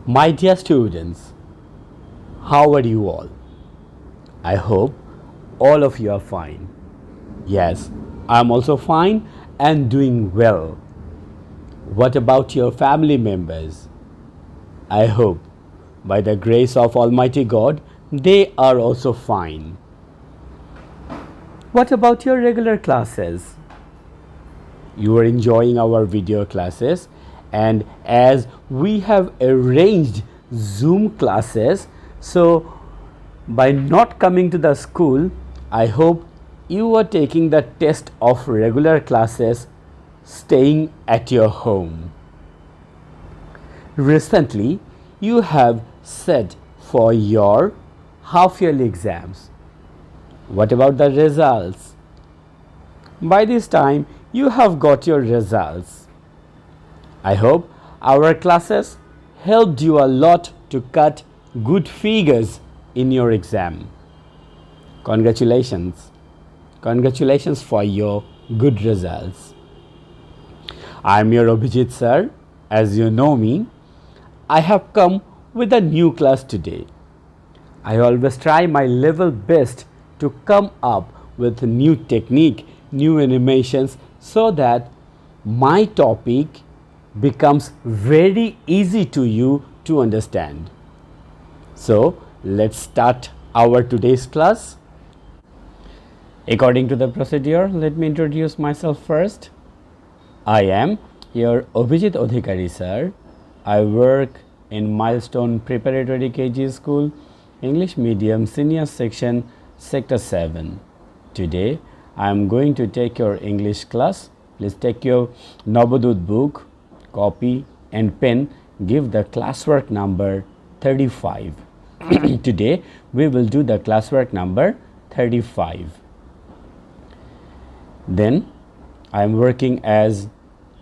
My dear students, how are you all? I hope all of you are fine. Yes, I'm also fine and doing well. What about your family members? I hope by the grace of Almighty God, they are also fine. What about your regular classes? You are enjoying our video classes, and as we have arranged Zoom classes, so by not coming to the school, I hope you are taking the test of regular classes staying at your home. Recently, you have set for your half-yearly exams. What about the results? By this time, you have got your results. I hope our classes helped you a lot to cut good figures in your exam. Congratulations. Congratulations for your good results. I am your Abhijit sir. As you know me, I have come with a new class today. I always try my level best to come up with new technique, new animations, so that my topic becomes very easy to you to understand. So let's start our today's class. According to the procedure, let me introduce myself first. I am your Abhijit Adhikari sir. I work in Milestone Preparatory KG School, English Medium Senior Section, Sector 7. Today, I am going to take your English class. Please take your Nabodut book, copy and pen. Give the classwork number 35. Today, we will do the classwork number 35. Then, I am working as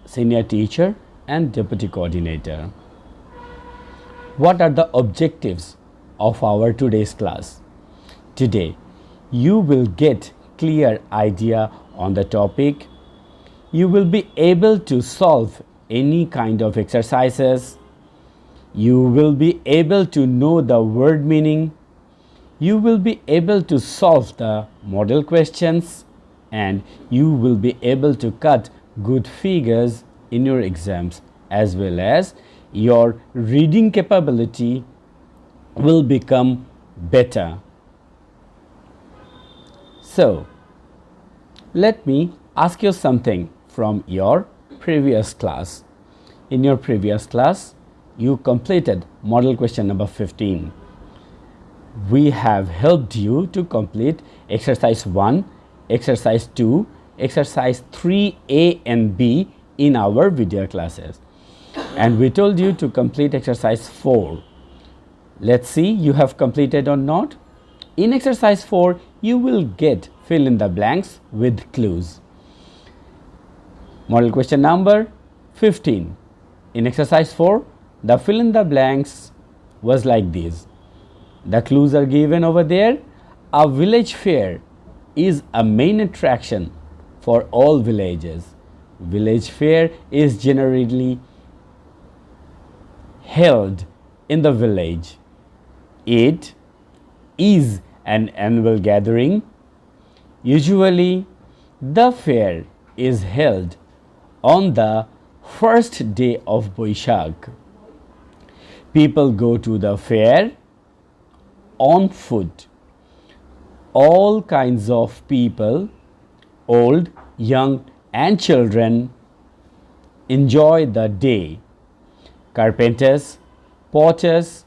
senior teacher and deputy coordinator. What are the objectives of our today's class? Today, you will get clear idea on the topic. You will be able to solve any kind of exercises. You will be able to know the word meaning. You will be able to solve the model questions, and you will be able to cut good figures in your exams, as well as your reading capability will become better. So, let me ask you something from your previous class. In your previous class, you completed model question number 15. We have helped you to complete exercise 1, exercise 2, exercise 3A and B in our video classes. And we told you to complete exercise 4. Let's see you have completed or not. In exercise 4, you will get fill in the blanks with clues. Model question number 15. In exercise 4, the fill in the blanks was like this. The clues are given over there. A village fair is a main attraction for all villages. Village fair is generally held in the village. It is an annual gathering. Usually, the fair is held on the first day of Boishak. People go to the fair on foot. All kinds of people, old, young and children, enjoy the day. Carpenters, potters,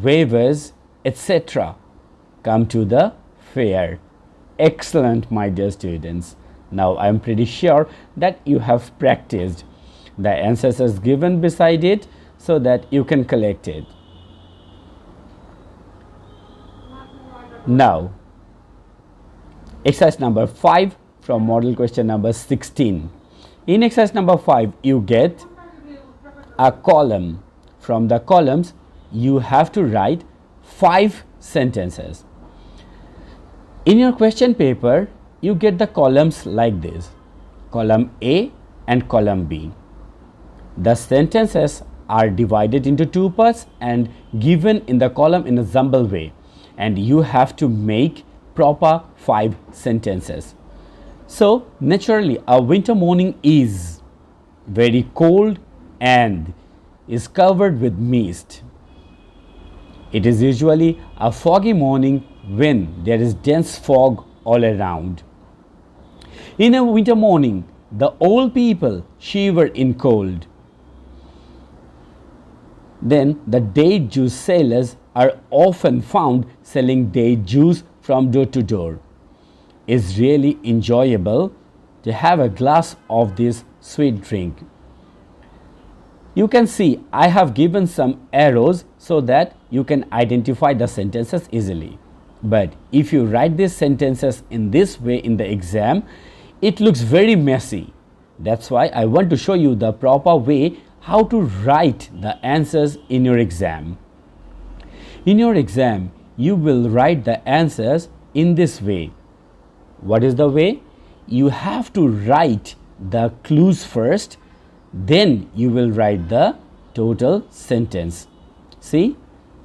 weavers, etc. come to the fair. Excellent, my dear students. Now I am pretty sure that you have practiced. The answers are given beside it so that you can collect it. Now, exercise number 5 from model question number 16. In exercise number 5, you get a column. From the columns, you have to write 5 sentences. In your question paper, you get the columns like this. Column A and column B. The sentences are divided into two parts and given in the column in a jumble way, and you have to make proper 5 sentences. So naturally a winter morning is very cold and is covered with mist. It is usually a foggy morning when there is dense fog all around. In a winter morning, the old people shiver in cold. Then the date juice sellers are often found selling date juice from door to door. It's really enjoyable to have a glass of this sweet drink. You can see I have given some arrows so that you can identify the sentences easily. But if you write these sentences in this way in the exam, it looks very messy. That's why I want to show you the proper way how to write the answers in your exam. In your exam, you will write the answers in this way. What is the way? You have to write the clues first, then you will write the total sentence. See,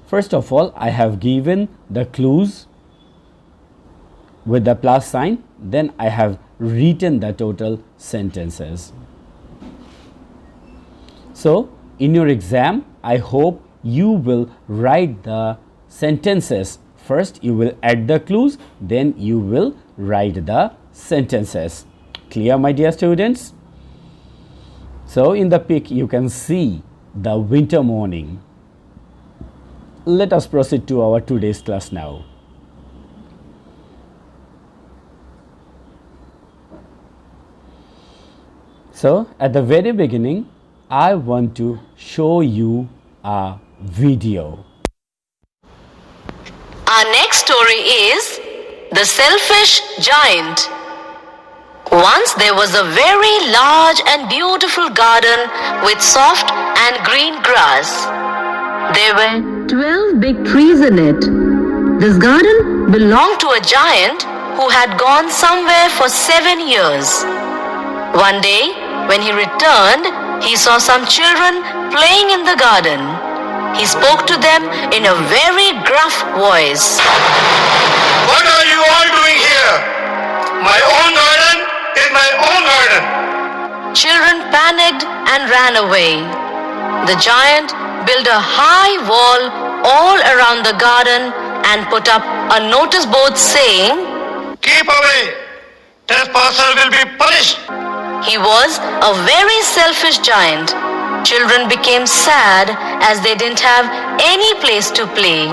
first of all, I have given the clues with the plus sign, then I have written the total sentences. So, in your exam, I hope you will write the sentences. First, you will add the clues, then you will write the sentences. Clear, my dear students? So, in the pic, you can see the winter morning. Let us proceed to our today's class now. So, at the very beginning, I want to show you a video. Our next story is The Selfish Giant. Once there was a very large and beautiful garden with soft and green grass. There were 12 big trees in it. This garden belonged to a giant who had gone somewhere for 7 years. One day, when he returned, he saw some children playing in the garden. He spoke to them in a very gruff voice. What are you all doing here? My own garden is my own garden. Children panicked and ran away. The giant built a high wall all around the garden and put up a notice board saying, Keep away. Trespasser will be punished. He was a very selfish giant. Children became sad as they didn't have any place to play.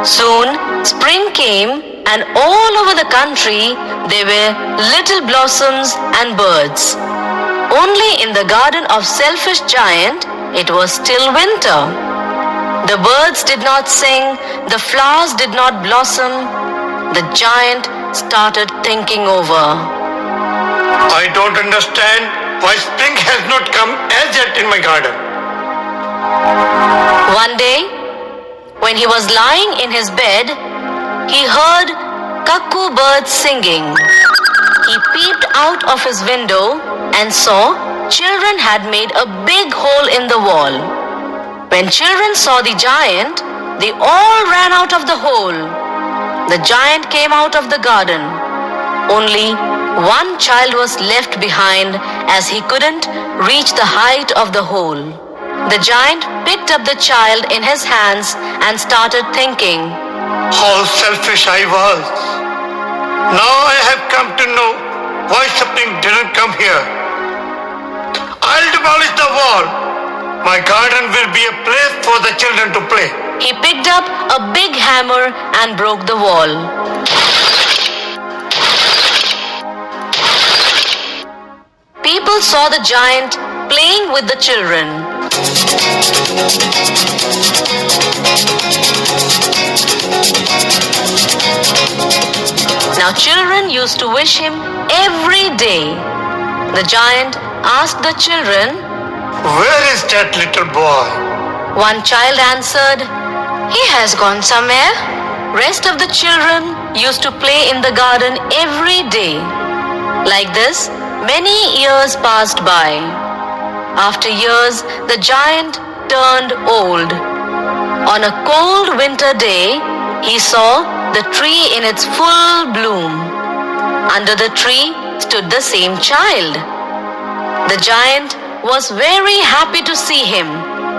Soon, spring came and all over the country there were little blossoms and birds. Only in the garden of selfish giant, it was still winter. The birds did not sing, the flowers did not blossom. The giant started thinking over. I don't understand why spring has not come as yet in my garden. One day, when he was lying in his bed, he heard cuckoo birds singing. He peeped out of his window and saw children had made a big hole in the wall. When children saw the giant, they all ran out of the hole. The giant came out of the garden. Only one child was left behind as he couldn't reach the height of the hole. The giant picked up the child in his hands and started thinking, How selfish I was. Now I have come to know why spring didn't come here. I'll demolish the wall. My garden will be a place for the children to play. He picked up a big hammer and broke the wall. People saw the giant playing with the children. Now children used to wish him every day. The giant asked the children, Where is that little boy? One child answered, He has gone somewhere. Rest of the children used to play in the garden every day. Like this, many years passed by. After years, the giant turned old. On a cold winter day, he saw the tree in its full bloom. Under the tree stood the same child. The giant was very happy to see him.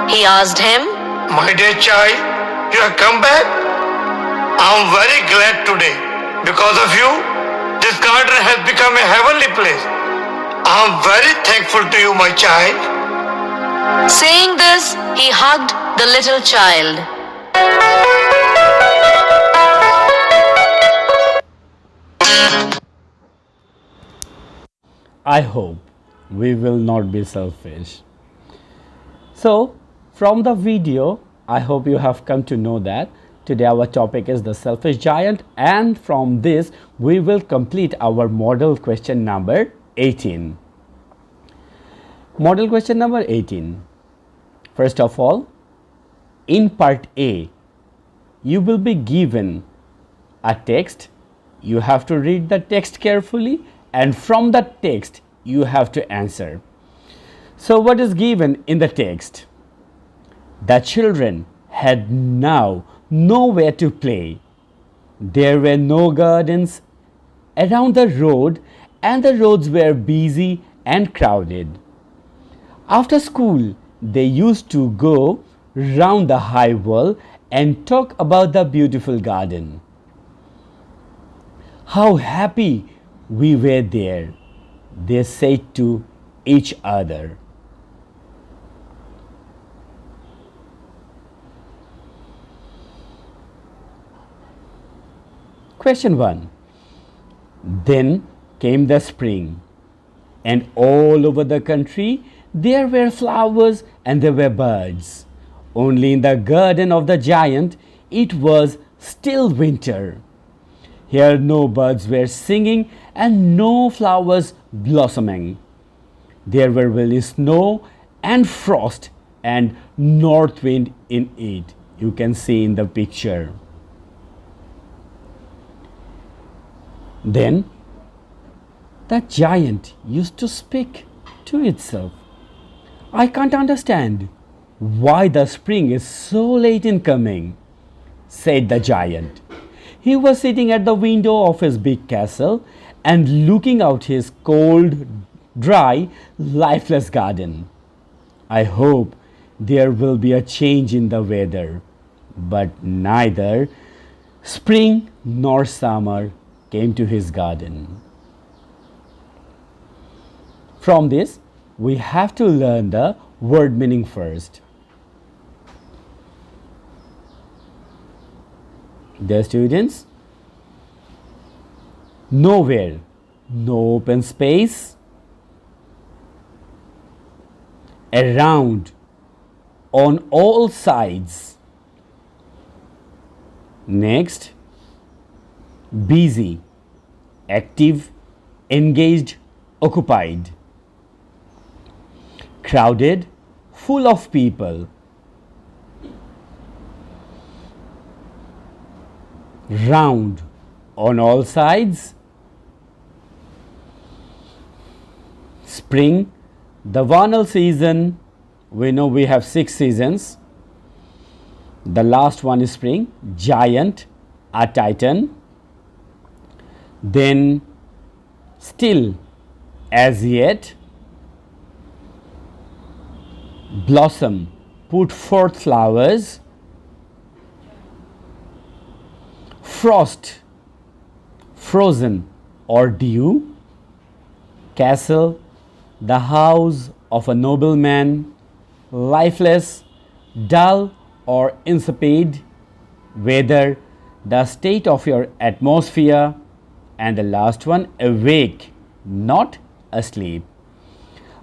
He asked him, My dear child, you have come back? I am very glad today. Because of you, this garden has become a heavenly place. I am very thankful to you, my child. Saying this, he hugged the little child. I hope we will not be selfish. So, from the video, I hope you have come to know that today our topic is the selfish giant, and from this we will complete our model question number 18. Model question number 18. First of all, in part A, you will be given a text. You have to read the text carefully, and from the text you have to answer. So what is given in the text? The children had now nowhere to play. There were no gardens around the road, and the roads were busy and crowded. After school, they used to go round the high wall and talk about the beautiful garden. How happy we were there, they said to each other. Question 1. Then came the spring, and all over the country there were flowers and there were birds. Only in the garden of the giant it was still winter. Here no birds were singing and no flowers blossoming. There were only snow and frost and north wind in it. You can see in the picture. Then the giant used to speak to itself. I can't understand why the spring is so late in coming, said the giant. He was sitting at the window of his big castle and looking out his cold, dry, lifeless garden. I hope there will be a change in the weather, but neither spring nor summer came to his garden. From this, we have to learn the word meaning first. Dear students, nowhere, no open space, around, on all sides. Next, busy, active, engaged, occupied. Crowded, full of people. Round, on all sides. Spring, the vernal season. We know we have 6 seasons. The last one is spring. Giant, a titan. Then still, as yet. Blossom, put forth flowers. Frost, frozen or dew. Castle, the house of a nobleman. Lifeless, dull or insipid. Weather, the state of your atmosphere. And the last one, awake, not asleep.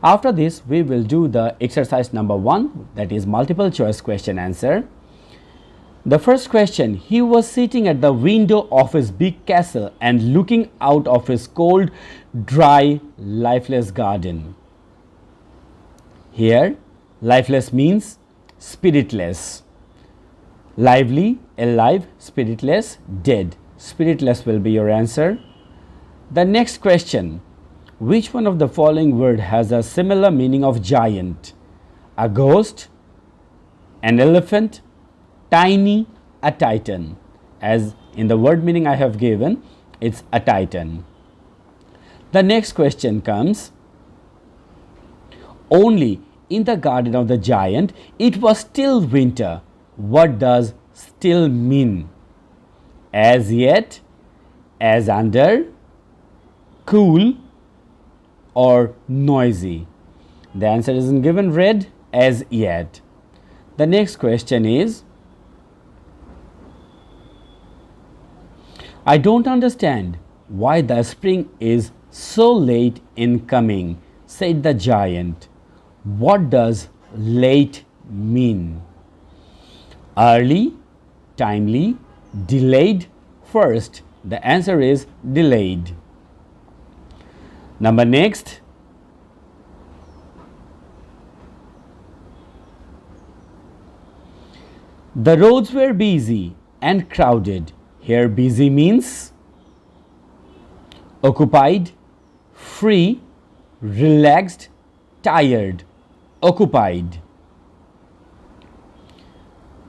After this, we will do the exercise number 1, that is multiple choice question answer. The first question, he was sitting at the window of his big castle and looking out of his cold, dry, lifeless garden. Here, lifeless means spiritless. Lively, alive, spiritless, dead. Spiritless will be your answer. The next question, which one of the following word has a similar meaning of giant? A ghost, an elephant, tiny, a titan. As in the word meaning I have given, it's a titan. The next question comes, only in the garden of the giant it was still winter. What does still mean? As yet, as under, cool, or noisy? The answer isn't given. Red, as yet. The next question is, I don't understand why the spring is so late in coming, said the giant. What does late mean? Early, timely, delayed, first? The answer is delayed. Number next. The roads were busy and crowded. Here busy means occupied, free, relaxed, tired. Occupied.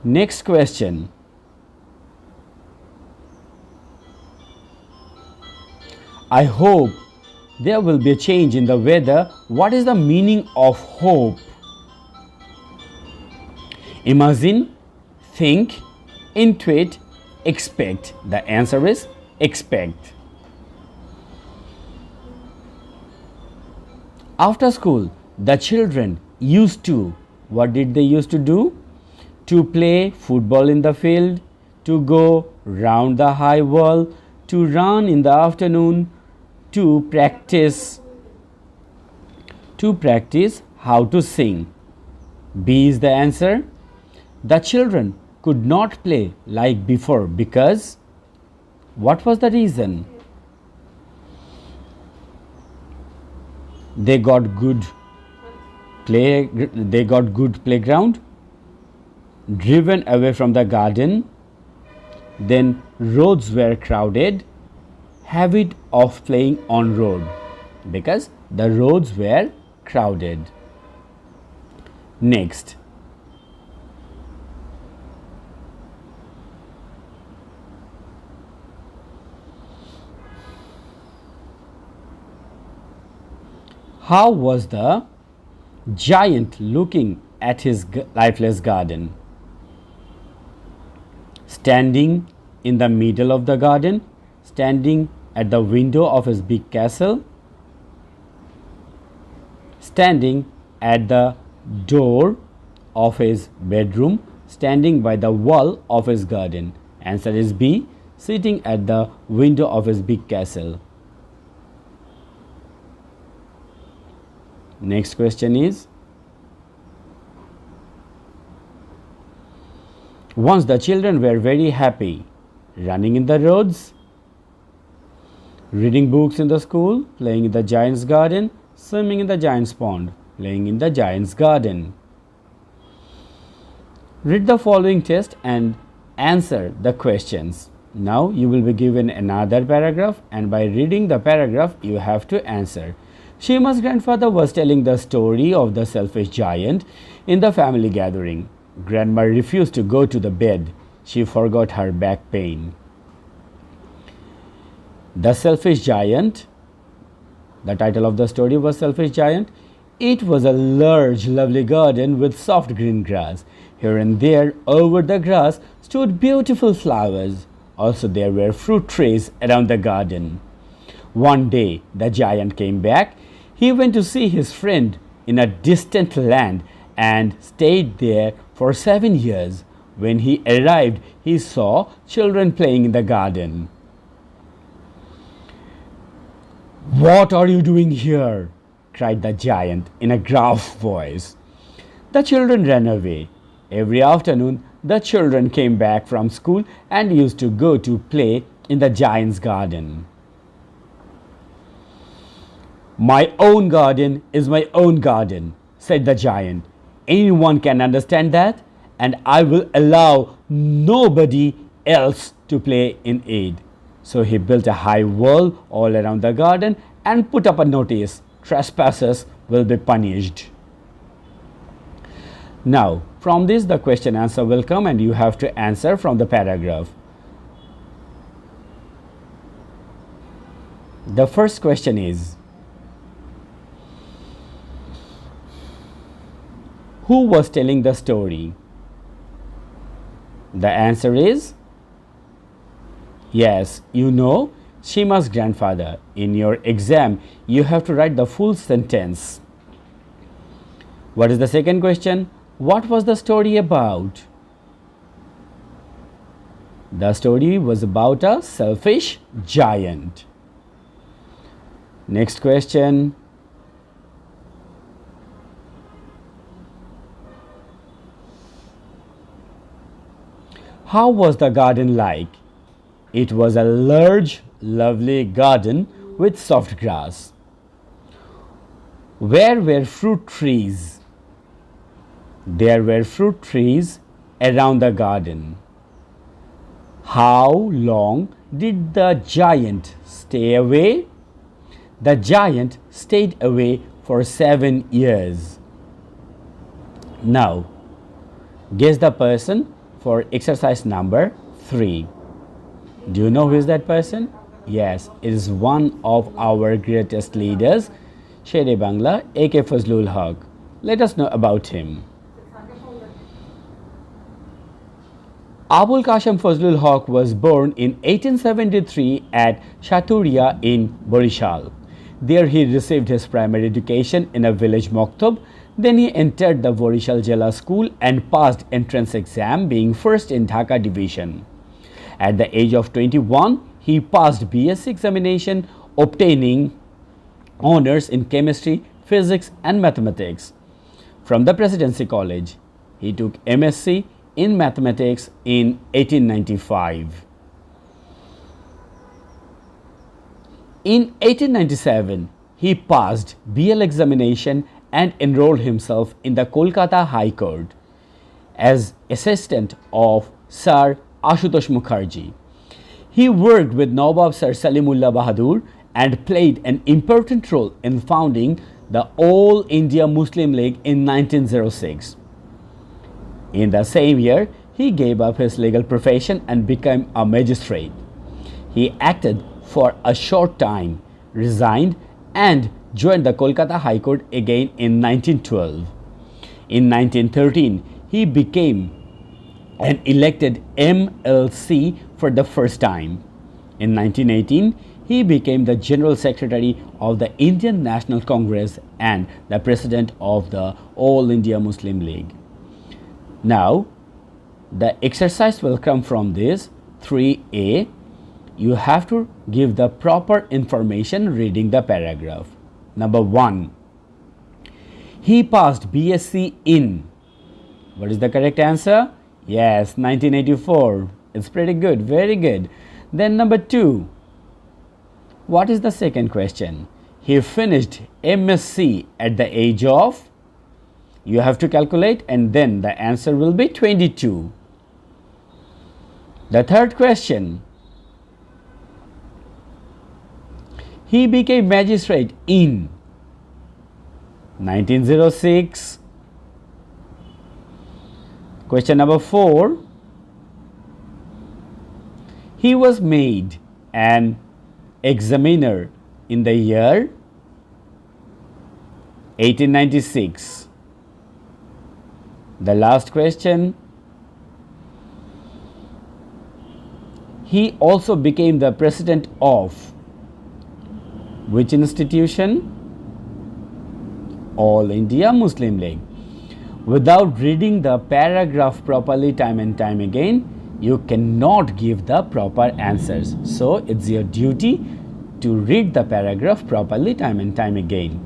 Next question. I hope there will be a change in the weather. What is the meaning of hope? Imagine, think, intuit, expect. The answer is expect. After school, the children used to, what did they used to do? To play football in the field, to go round the high wall, to run in the afternoon, to practice how to sing. B is the answer. The children could not play like before because, what was the reason? They got good playground, driven away from the garden, then roads were crowded, habit of playing on road, because the roads were crowded. Next. How was the giant looking at his lifeless garden? Standing in the middle of the garden, standing at the window of his big castle, standing at the door of his bedroom, standing by the wall of his garden. Answer is B, sitting at the window of his big castle. Next question is, once the children were very happy, running in the roads, reading books in the school, playing in the giant's garden, swimming in the giant's pond, playing in the giant's garden. Read the following test and answer the questions. Now you will be given another paragraph, and by reading the paragraph you have to answer. Shima's grandfather was telling the story of the selfish giant in the family gathering. Grandma refused to go to the bed. She forgot her back pain. The selfish giant, the title of the story was Selfish Giant. It was a large, lovely garden with soft green grass. Here and there, over the grass, stood beautiful flowers. Also, there were fruit trees around the garden. One day, the giant came back. He went to see his friend in a distant land and stayed there for 7 years. When he arrived, he saw children playing in the garden. "What are you doing here?" cried the giant in a gruff voice. The children ran away. Every afternoon, the children came back from school and used to go to play in the giant's garden. "My own garden is my own garden," said the giant. "Anyone can understand that, and I will allow nobody else to play in it." So he built a high wall all around the garden and put up a notice, "Trespassers will be punished." Now, From this, the question answer will come and you have to answer from the paragraph. The first question is, who was telling the story? The answer is, yes, you know, Shima's grandfather. In your exam, you have to write the full sentence. What is the second question? What was the story about? The story was about a selfish giant. Next question. How was the garden like? It was a large, lovely garden with soft grass. Where were fruit trees? There were fruit trees around the garden. How long did the giant stay away? The giant stayed away for 7 years. Now, guess the person for exercise number 3. Do you know who is that person? Yes, it is one of our greatest leaders, Shere Bangla, A.K. Fazlul Haq. Let us know about him. Abul Qasim Fazlul Haq was born in 1873 at Shaturia in Borishal. There he received his primary education in a village Maktab. Then he entered the Borishal Jela School and passed entrance exam, being first in Dhaka division. At the age of 21, he passed BSc examination, obtaining honors in chemistry, physics and mathematics. From the Presidency College, he took MSc in mathematics in 1895. In 1897, he passed BL examination and enrolled himself in the Kolkata High Court as assistant of Sir Ashutosh Mukherjee. He worked with Nawab Sir Salimullah Bahadur and played an important role in founding the All India Muslim League in 1906. In the same year, he gave up his legal profession and became a magistrate. He acted for a short time, resigned and joined the Kolkata High Court again in 1912. In 1913, he became an elected MLC for the first time. In 1918, he became the General Secretary of the Indian National Congress and the President of the All India Muslim League. Now, the exercise will come from this 3A. You have to give the proper information reading the paragraph. Number 1. He passed BSc in. What is the correct answer? Yes, 1984. It's pretty good, very good. Then number 2. What is the second question? He finished MSc at the age of. You have to calculate and then the answer will be 22. The third question. He became magistrate in 1906. Question number 4. He was made an examiner in the year 1896. The last question. He also became the president of which institution? All India Muslim League. Without reading the paragraph properly time and time again, you cannot give the proper answers. So it's your duty to read the paragraph properly time and time again.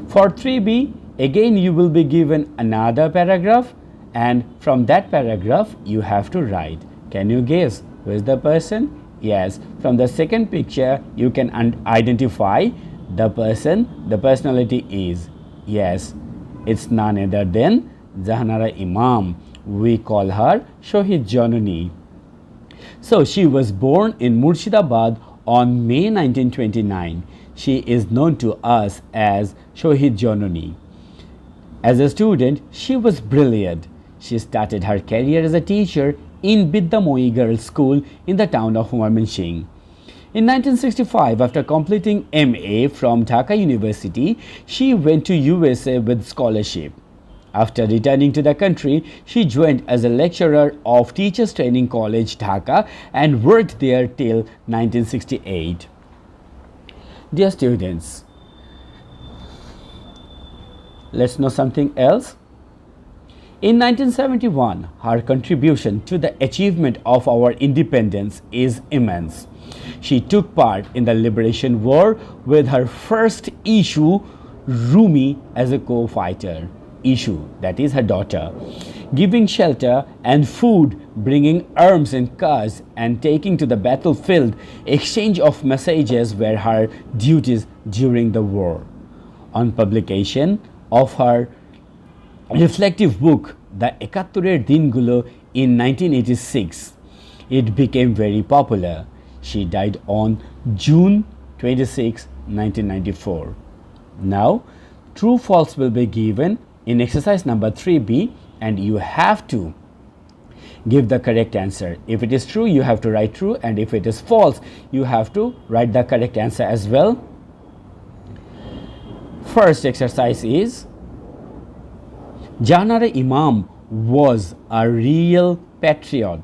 For 3B, again you will be given another paragraph and from that paragraph you have to write. Can you guess who is the person? Yes, from the second picture you can identify the person. The personality is, yes, it's none other than Jahanara Imam. We call her Shohid Janani. So she was born in Murshidabad on May 1929. She is known to us as Shohid Janani. As a student, she was brilliant. She started her career as a teacher in Biddamoy Girls' School in the town of Mymensingh. In 1965, after completing MA from Dhaka University, she went to USA with scholarship. After returning to the country, she joined as a lecturer of Teachers Training College, Dhaka, and worked there till 1968. Dear students, let's know something else. In 1971, her contribution to the achievement of our independence is immense. She took part in the Liberation War with her first issue, Rumi, as a co-fighter. Issue, that is her daughter, giving shelter and food, bringing arms and cars, and taking to the battlefield. Exchange of messages were her duties during the war. On publication of her reflective book, The Ekatturer Dingulo, in 1986, it became very popular. She died on June 26, 1994. Now, true false will be given in exercise number 3B, and you have to give the correct answer. If it is true, you have to write true, and if it is false, you have to write the correct answer as well. First exercise is, Janar Imam was a real patriot.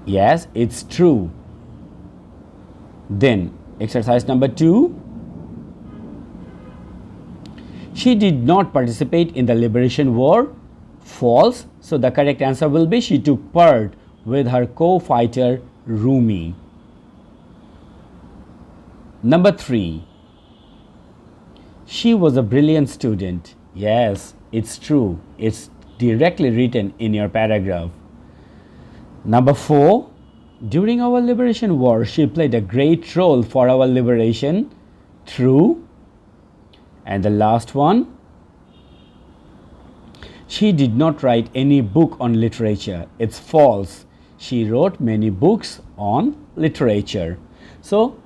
Yes, it's true. Then exercise number 2. She did not participate in the Liberation War. False. So the correct answer will be, she took part with her co-fighter Rumi. Number 3. She was a brilliant student. Yes, it's true. It's directly written in your paragraph. Number 4. During our Liberation War, she played a great role for our liberation. True. And the last one, she did not write any book on literature. It's false. She wrote many books on literature. So,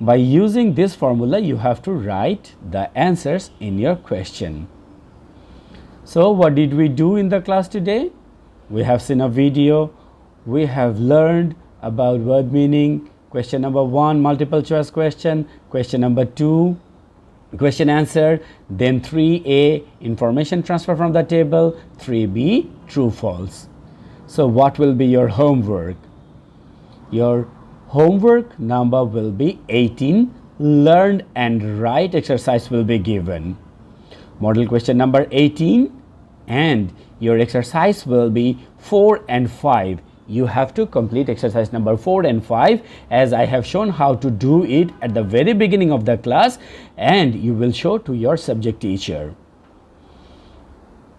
by using this formula, you have to write the answers in your question. So, what did we do in the class today? We have seen a video. We have learned about word meaning. Question number 1, multiple choice question. Question number 2, question answer. Then 3A, information transfer from the table. 3B, true false. So what will be your homework? Your homework number will be 18. Learn and write exercise will be given. Model question number 18, and your exercise will be 4 and 5. You have to complete exercise number 4 and 5, as I have shown how to do it at the very beginning of the class, and you will show to your subject teacher.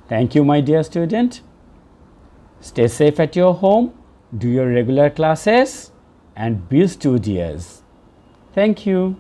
Thank you, my dear student. Stay safe at your home, do your regular classes, and be studious. Thank you.